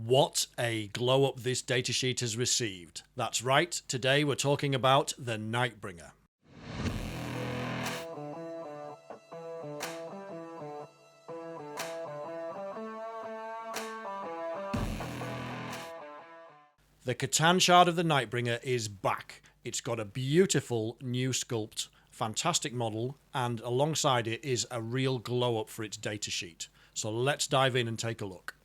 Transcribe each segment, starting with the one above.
What a glow up this datasheet has received. That's right, today we're talking about the Nightbringer. The Catan shard of the Nightbringer is back. It's got a beautiful new sculpt, fantastic model, and alongside it is a real glow up for its datasheet. So let's dive in and take a look.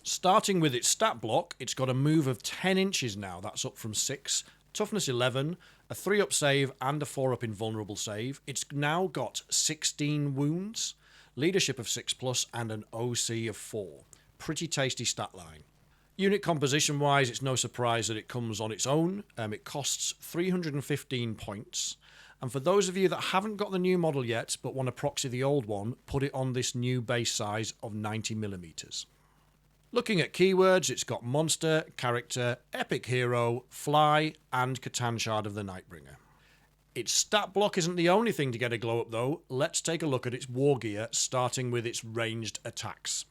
Starting with its stat block, it's got a move of 10 inches now, that's up from 6, toughness 11, a 3-up save and a 4-up invulnerable save. It's now got 16 wounds, leadership of 6+, and an OC of 4. Pretty tasty stat line. Unit composition wise, it's no surprise that it comes on its own. It costs 315 points. And for those of you that haven't got the new model yet but want to proxy the old one, put it on this new base size of 90mm. Looking at keywords, it's got monster, character, epic hero, fly, and Catan shard of the Nightbringer. Its stat block isn't the only thing to get a glow up though. Let's take a look at its Wargear, starting with its ranged attacks.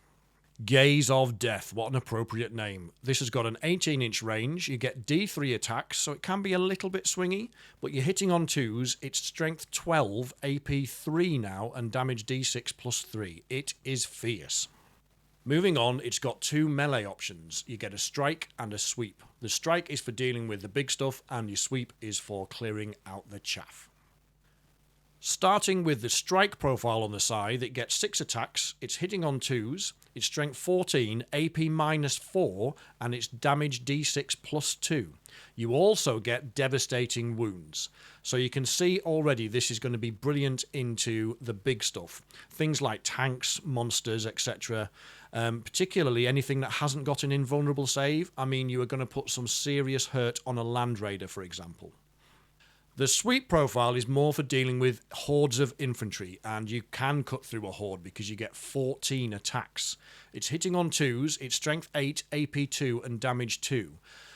Gaze of Death, what an appropriate name. This has got an 18-inch range, you get D3 attacks, so it can be a little bit swingy, but you're hitting on 2s, it's strength 12, AP 3 now, and damage D6 plus 3. It is fierce. Moving on, it's got 2 melee options. You get a strike and a sweep. The strike is for dealing with the big stuff, and your sweep is for clearing out the chaff. Starting with the strike profile on the side, it gets 6 attacks, it's hitting on 2s, it's strength 14, AP minus 4, and it's damage D6 plus 2. You also get devastating wounds. So you can see already this is going to be brilliant into the big stuff. Things like tanks, monsters, etc. Particularly anything that hasn't got an invulnerable save. I mean, you are going to put some serious hurt on a land raider, for example. The sweep profile is more for dealing with hordes of infantry, and you can cut through a horde because you get 14 attacks. It's hitting on 2s, it's strength 8, AP 2 and damage 2.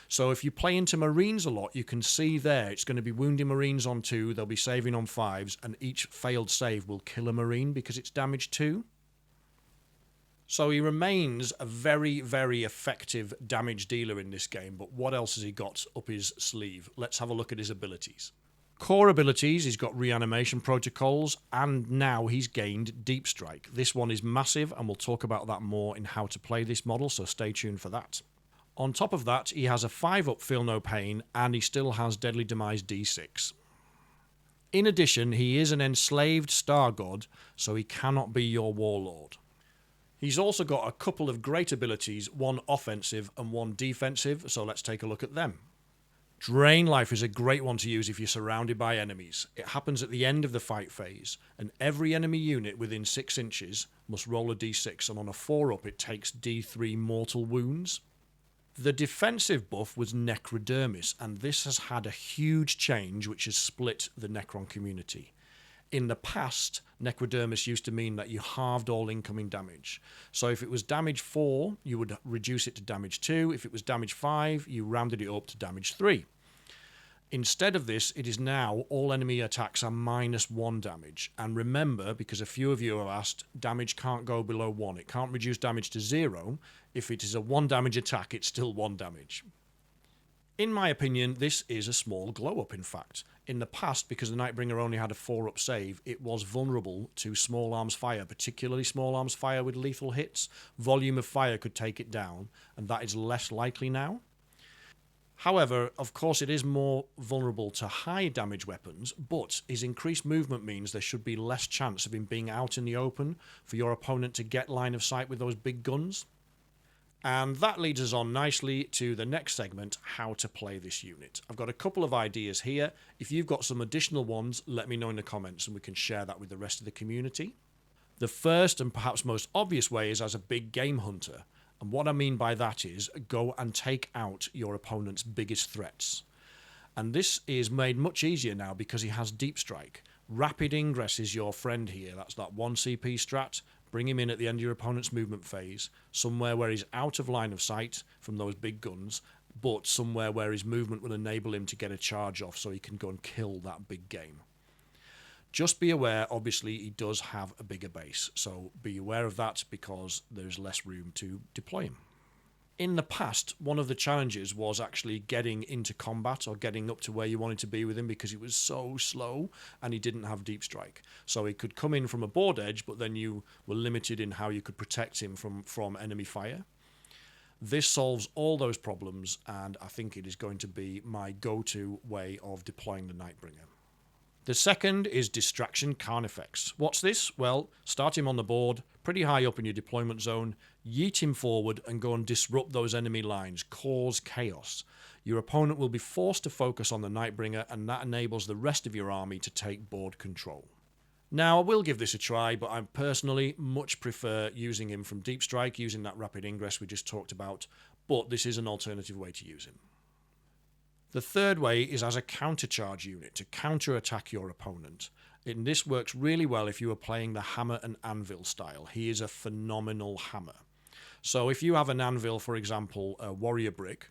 So if you play into marines a lot, you can see there it's going to be wounding marines on 2, they'll be saving on 5s, and each failed save will kill a marine because it's damage 2. So he remains a very, very effective damage dealer in this game, but what else has he got up his sleeve? Let's have a look at his abilities. Core abilities, he's got reanimation protocols, and now he's gained deep strike. This one is massive, and we'll talk about that more in how to play this model, so stay tuned for that. On top of that, he has a 5-up feel no pain, and he still has deadly demise D6. In addition, he is an enslaved star god, so he cannot be your warlord. He's also got a couple of great abilities, one offensive and one defensive, so let's take a look at them. Drain Life is a great one to use if you're surrounded by enemies. It happens at the end of the fight phase, and every enemy unit within 6 inches must roll a d6, and on a 4-up it takes d3 mortal wounds. The defensive buff was Necrodermis, and this has had a huge change which has split the Necron community. In the past, Necrodermis used to mean that you halved all incoming damage. So if it was damage 4, you would reduce it to damage 2. If it was damage 5, you rounded it up to damage 3. Instead of this, it is now all enemy attacks are -1 damage. And remember, because a few of you have asked, damage can't go below 1. It can't reduce damage to 0. If it is a 1 damage attack, it's still 1 damage. In my opinion, this is a small glow-up, in fact. In the past, because the Nightbringer only had a 4-up save, it was vulnerable to small arms fire, particularly small arms fire with lethal hits. Volume of fire could take it down, and that is less likely now. However, of course, it is more vulnerable to high damage weapons, but his increased movement means there should be less chance of him being out in the open for your opponent to get line of sight with those big guns. And that leads us on nicely to the next segment, how to play this unit. I've got a couple of ideas here. If you've got some additional ones, let me know in the comments and we can share that with the rest of the community. The first and perhaps most obvious way is as a big game hunter. And what I mean by that is go and take out your opponent's biggest threats. And this is made much easier now because he has deep strike. Rapid ingress is your friend here. That's that 1 CP strat. Bring him in at the end of your opponent's movement phase, somewhere where he's out of line of sight from those big guns, but somewhere where his movement will enable him to get a charge off so he can go and kill that big game. Just be aware, obviously, he does have a bigger base, so be aware of that because there's less room to deploy him. In the past, one of the challenges was actually getting into combat or getting up to where you wanted to be with him because he was so slow and he didn't have deep strike. So he could come in from a board edge, but then you were limited in how you could protect him from enemy fire. This solves all those problems, and I think it is going to be my go-to way of deploying the Nightbringer. The second is Distraction Carnifex. What's this? Well, start him on the board, pretty high up in your deployment zone, yeet him forward and go and disrupt those enemy lines, cause chaos. Your opponent will be forced to focus on the Nightbringer, and that enables the rest of your army to take board control. Now, I will give this a try, but I personally much prefer using him from deep strike, using that rapid ingress we just talked about, but this is an alternative way to use him. The third way is as a countercharge unit to counter-attack your opponent. And this works really well if you are playing the hammer and anvil style. He is a phenomenal hammer. So if you have an anvil, for example, a warrior brick,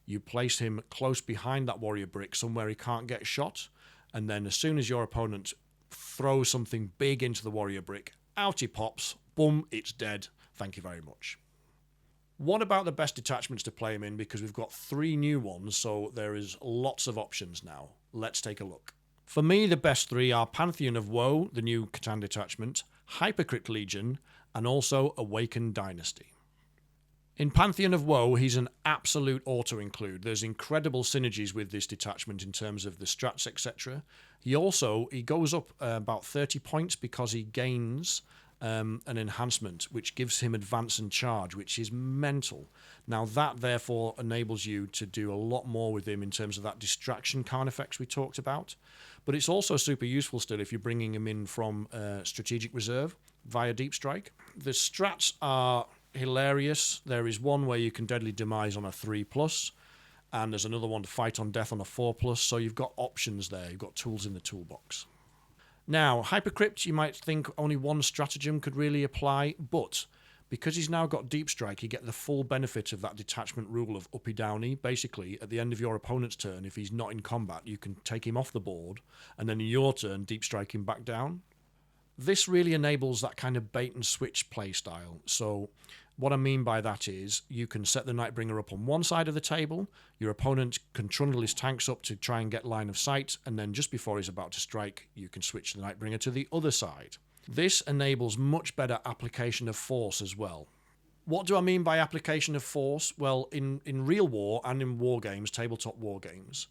you place him close behind that warrior brick somewhere he can't get shot, and then as soon as your opponent throws something big into the warrior brick, out he pops, boom, it's dead, thank you very much. What about the best detachments to play him in? Because we've got 3 new ones, so there is lots of options now. Let's take a look. For me, the best 3 are Pantheon of Woe, the new Catan detachment, Hypocrite Legion, and also Awakened Dynasty. In Pantheon of Woe, he's an absolute auto-include. There's incredible synergies with this detachment in terms of the strats, etc. He goes up about 30 points because he gains an enhancement which gives him advance and charge, which is mental. Now that therefore enables you to do a lot more with him in terms of that distraction carnifex we talked about, but it's also super useful still if you're bringing him in from strategic reserve via deep strike. The strats are hilarious. There is one where you can deadly demise on a 3+, and there's another one to fight on death on a 4+, so you've got options there, you've got tools in the toolbox. Now, Hypercrypt, you might think only one stratagem could really apply, but because he's now got deep strike, you get the full benefit of that detachment rule of uppy downy. Basically, at the end of your opponent's turn, if he's not in combat, you can take him off the board, and then in your turn, deep strike him back down. This really enables that kind of bait and switch play style. So what I mean by that is you can set the Nightbringer up on one side of the table, your opponent can trundle his tanks up to try and get line of sight, and then just before he's about to strike, you can switch the Nightbringer to the other side. This enables much better application of force as well. What do I mean by application of force? Well, in real war and in war games, tabletop war games,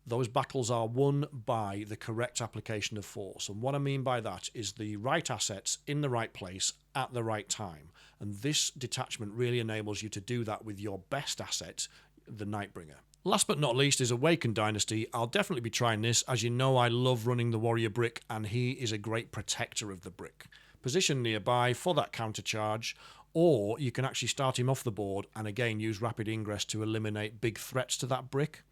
those battles are won by the correct application of force. And what I mean by that is the right assets in the right place at the right time. And this detachment really enables you to do that with your best asset, the Nightbringer. Last but not least is Awakened Dynasty. I'll definitely be trying this. As you know, I love running the warrior brick, and he is a great protector of the brick. Position nearby for that counter charge, or you can actually start him off the board and again use rapid ingress to eliminate big threats to that brick.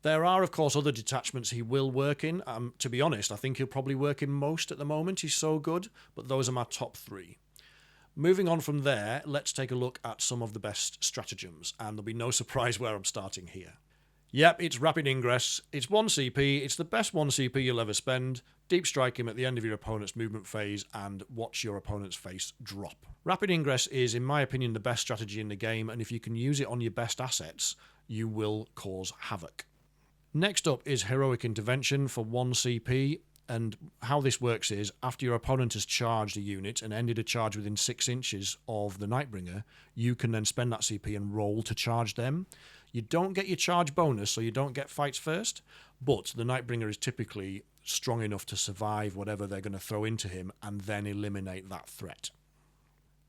There are, of course, other detachments he will work in. To be honest, I think he'll probably work in most at the moment. He's so good, but those are my top 3. Moving on from there, let's take a look at some of the best stratagems, and there'll be no surprise where I'm starting here. Yep, it's rapid ingress. It's 1 CP. It's the best 1 CP you'll ever spend. Deep strike him at the end of your opponent's movement phase and watch your opponent's face drop. Rapid ingress is, in my opinion, the best strategy in the game, and if you can use it on your best assets, you will cause havoc. Next up is Heroic Intervention for 1 CP, and how this works is, after your opponent has charged a unit and ended a charge within 6 inches of the Nightbringer, you can then spend that CP and roll to charge them. You don't get your charge bonus, so you don't get fights first, but the Nightbringer is typically strong enough to survive whatever they're going to throw into him and then eliminate that threat.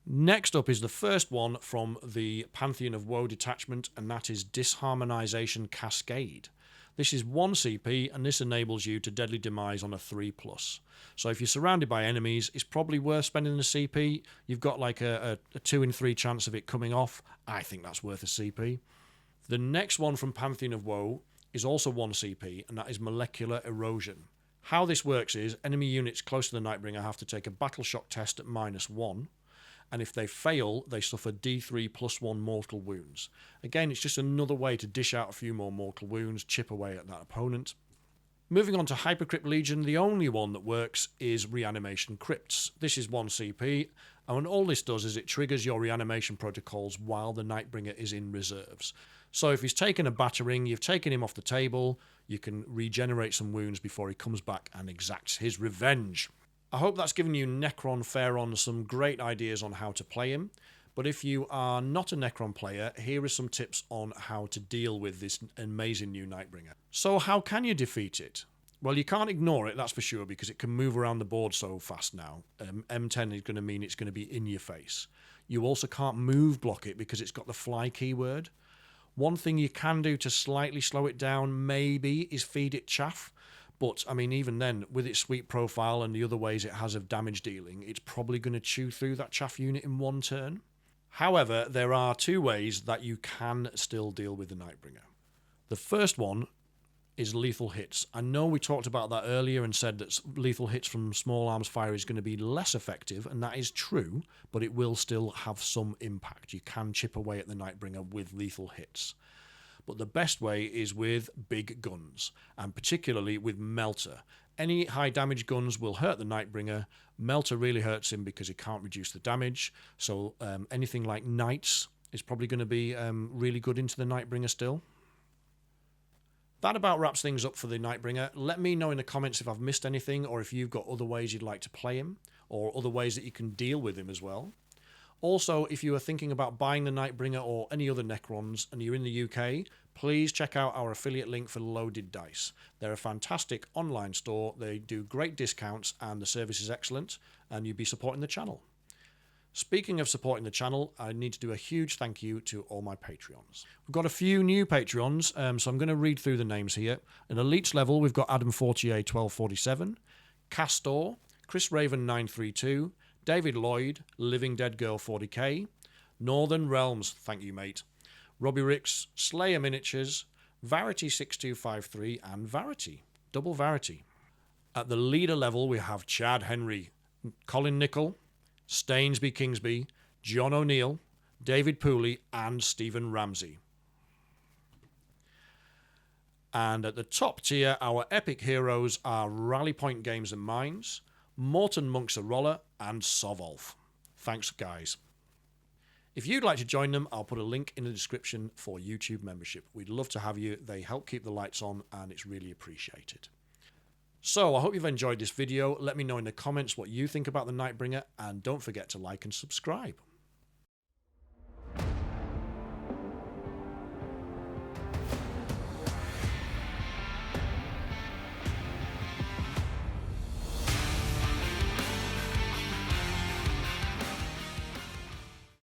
Next up is the first one from the Pantheon of Woe detachment, and that is Disharmonization Cascade. This is 1 CP, and this enables you to deadly demise on a 3+. So if you're surrounded by enemies, it's probably worth spending the CP. You've got like a 2 in 3 chance of it coming off. I think that's worth a CP. The next one from Pantheon of Woe is also 1 CP, and that is Molecular Erosion. How this works is, enemy units close to the Nightbringer have to take a battle shock test at -1, and if they fail, they suffer D3 +1 mortal wounds. Again, it's just another way to dish out a few more mortal wounds, chip away at that opponent. Moving on to Hypercrypt Legion, the only one that works is Reanimation Crypts. This is 1 CP, and all this does is it triggers your reanimation protocols while the Nightbringer is in reserves. So if he's taken a battering, you've taken him off the table, you can regenerate some wounds before he comes back and exacts his revenge. I hope that's given you Necron Pharaon some great ideas on how to play him. But if you are not a Necron player, here are some tips on how to deal with this amazing new Nightbringer. So how can you defeat it? Well, you can't ignore it, that's for sure, because it can move around the board so fast now. M10 is going to mean it's going to be in your face. You also can't move block it because it's got the fly keyword. One thing you can do to slightly slow it down, maybe, is feed it chaff. But, I mean, even then, with its sweep profile and the other ways it has of damage dealing, it's probably going to chew through that chaff unit in one turn. However, there are two ways that you can still deal with the Nightbringer. The first one is lethal hits. I know we talked about that earlier and said that lethal hits from small arms fire is going to be less effective, and that is true, but it will still have some impact. You can chip away at the Nightbringer with lethal hits. But the best way is with big guns, and particularly with Melter. Any high damage guns will hurt the Nightbringer. Melter really hurts him because he can't reduce the damage, so anything like Knights is probably going to be really good into the Nightbringer still. That about wraps things up for the Nightbringer. Let me know in the comments if I've missed anything, or if you've got other ways you'd like to play him, or other ways that you can deal with him as well. Also, if you are thinking about buying the Nightbringer or any other Necrons and you're in the UK, please check out our affiliate link for Loaded Dice. They're a fantastic online store, they do great discounts, and the service is excellent, and you'd be supporting the channel. Speaking of supporting the channel, I need to do a huge thank you to all my Patreons. We've got a few new Patreons, so I'm going to read through the names here. At Elites level, we've got Adam Fortier 1247, Castor, Chris Raven 932, David Lloyd, Living Dead Girl 40k, Northern Realms, thank you mate, Robbie Ricks, Slayer Miniatures, Varity 6253 and Varity, double Varity. At the leader level we have Chad Henry, Colin Nichol, Stainsby Kingsby, John O'Neill, David Pooley and Stephen Ramsey. And at the top tier our epic heroes are Rally Point Games and Mines, Morton Monks Roller and Sovolf. Thanks guys. If you'd like to join them, I'll put a link in the description for YouTube membership. We'd love to have you. They help keep the lights on and it's really appreciated. So I hope you've enjoyed this video. Let me know in the comments what you think about the Nightbringer and don't forget to like and subscribe.